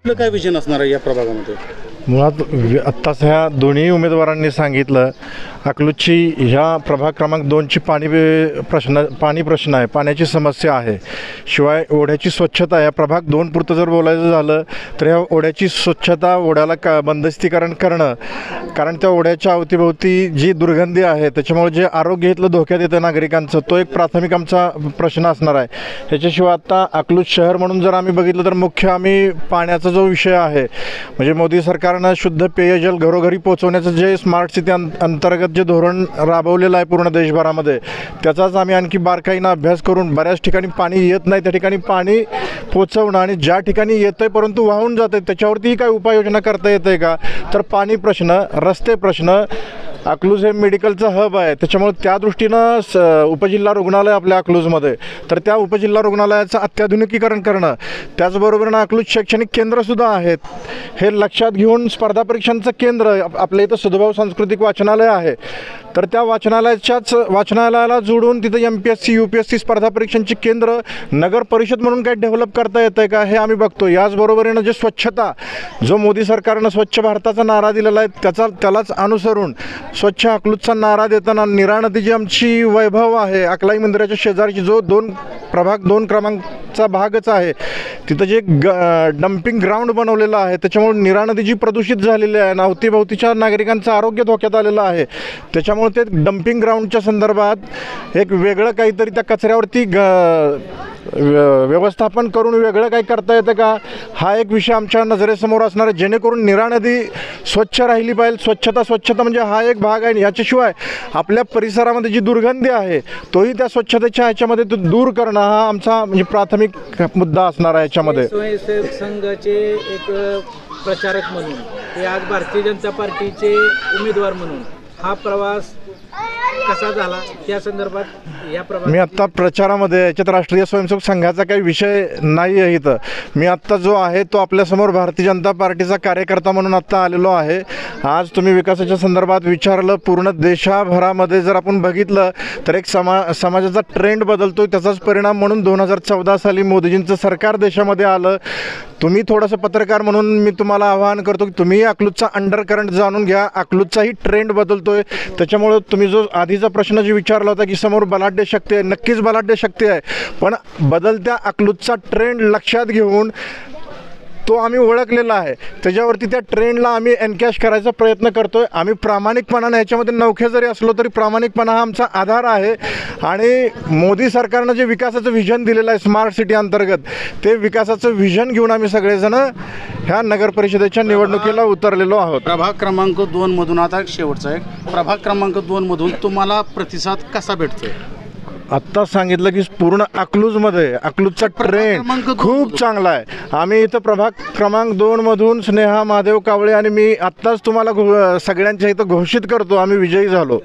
आपलं काय विजन असणार आहे या प्रभागामध्ये? मुळात आत्ताच ह्या दोन्ही उमेदवारांनी सांगितलं, अकलूजची ह्या प्रभाग क्रमांक 2ची पाणी प्रश्न आहे, पाण्याची समस्या आहे. शिवाय ओढ्याची स्वच्छता, या प्रभाग 2 पुरतं जर बोलायचं झालं तर ह्या ओढ्याची स्वच्छता, ओढ्याला बंदिस्तीकरण करणं, कारण त्या ओढ्याच्या अवतीभोवती जी दुर्गंधी आहे त्याच्यामुळे जे आरोग्य इथलं धोक्यात येतं नागरिकांचं, तो एक प्राथमिक आमचा प्रश्न असणार आहे. ह्याच्याशिवाय आत्ता अकलूज शहर म्हणून जर आम्ही बघितलं तर मुख्य आम्ही पाण्याचा जो विषय आहे, म्हणजे मोदी सरकारनं शुद्ध पेयजल घरोघरी पोहोचवण्याचं जे स्मार्ट सिटी अंतर्गत जे धोरण राबवलेलं आहे पूर्ण देशभरामध्ये, त्याचाच आम्ही आणखी बारकाईनं अभ्यास करून बऱ्याच ठिकाणी पाणी येत नाही त्या ठिकाणी पाणी पोचवणं, आणि ज्या ठिकाणी येतं आहे परंतु वाहून जातं आहे त्याच्यावरतीही काय उपाययोजना करता येतं आहे का? तर पाणी प्रश्न, रस्ते प्रश्न, अकलूज हे मेडिकलचं हब आहे त्याच्यामुळे त्या दृष्टीनं उपजिल्हा रुग्णालय आपल्या अकलूजमध्ये, तर त्या उपजिल्हा रुग्णालयाचं अत्याधुनिकीकरण करणं, त्याचबरोबर अकलूज शैक्षणिक केंद्रसुद्धा आहेत, हे लक्षात घेऊन स्पर्धा परीक्षांचं केंद्र आपल्या इथं सदुभाव सांस्कृतिक वाचनालय आहे, तर त्या वाचनालयाला जोडून तिथं MPSC UPSC स्पर्धा परीक्षांची केंद्र नगर परिषद म्हणून काय डेव्हलप करता येतं आहे का, हे आम्ही बघतो. याचबरोबरीनं जे स्वच्छता, जो मोदी सरकारनं स्वच्छ भारताचा नारा दिलेला आहे त्यालाच अनुसरून स्वच्छ अकलूजचा नारा देताना नीरा नदी जी आमची वैभव आहे, अकलाई मंदिराच्या शेजारची जो प्रभाग 2 क्रमांकचा भागच आहे, तिथं जे डम्पिंग ग्राउंड बनवलेलं आहे त्याच्यामुळे नीरा नदी जी प्रदूषित झालेली आहे, अवतीभोवतीच्या नागरिकांचं आरोग्य धोक्यात आलेलं आहे, त्याच्यामुळे ते डम्पिंग ग्राउंडच्या संदर्भात एक वेगळं काहीतरी त्या कचऱ्यावरती व्यवस्थापन करून वेगळं काही करता येतं का, हा एक विषय आमच्या नजरेसमोर असणार आहे, जेणेकरून नीरा नदी स्वच्छ राहिली पाहिजे. स्वच्छता म्हणजे हा एक भाग आहे. याच्याशिवाय आपल्या परिसरामध्ये जी दुर्गंधी आहे तोही त्या स्वच्छतेच्या ह्याच्यामध्ये तो दूर करणं हा आमचा म्हणजे प्राथमिक मुद्दा असणार आहे. याच्यामध्ये स्वयंसेवक संघाचे एक प्रचारक म्हणून ते आज भारतीय जनता पार्टीचे उमेदवार म्हणून हा प्रवास कसा झाला त्या संदर्भात मी आत्ता प्रचारामध्ये याच्यात राष्ट्रीय स्वयंसेवक संघाचा काही विषय नाही आहे. इथं मी आत्ता जो आहे तो आपल्यासमोर भारतीय जनता पार्टीचा कार्यकर्ता म्हणून आत्ता आलेलो आहे. आज तुम्ही विकासाच्या संदर्भात विचारलं, पूर्ण देशाभरामध्ये जर आपण बघितलं तर एक समाजाचा ट्रेंड बदलतो, त्याचाच परिणाम म्हणून 2014 साली मोदीजींचं सरकार देशामध्ये आलं. तुम्ही थोडंसं पत्रकार म्हणून मी तुम्हाला आवाहन करतो की तुम्ही अकलूजचा अंडरकरंट जाणून घ्या. अकलूजचाही ट्रेंड बदलतोय, त्याच्यामुळं तुम्ही जो आधीचा प्रश्न जो विचारला होता की समोर बलाढ्य शक्ती आहे, नक्कीच बलाढ्य शक्ती आहे, पण बदलत्या अकलूजचा ट्रेंड लक्षात घेऊन तो आम्ही ओळखलेला आहे, त्याच्यावरती त्या ट्रेंडला आम्ही एनकॅश करायचा प्रयत्न करतोय. आम्ही प्रामाणिकपणाने ह्याच्यामध्ये नवखे जरी असलो तरी प्रामाणिकपणा हा आमचा आधार आहे. आणि मोदी सरकारनं जे विकासाचं व्हिजन दिलेलं आहे स्मार्ट सिटी अंतर्गत, ते विकासाचं व्हिजन घेऊन आम्ही सगळेजण ह्या नगर परिषदेच्या निवडणुकीला उतरलेलो आहोत. प्रभाग क्रमांक 2 मधून आता शेवटचा एक प्रभाग क्रमांक 2 मधून तुम्हाला प्रतिसाद कसा भेटतोय? आत्ताच सांगितलं की पूर्ण अकलूजमध्ये अकलूजचा ट्रेंड खूप चांगला आहे. आम्ही इथं प्रभाग क्रमांक 2 मधून स्नेहा महादेव कावळे आणि मी आत्ताच तुम्हाला सगळ्यांच्या इथं घोषित करतो, आम्ही विजयी झालो.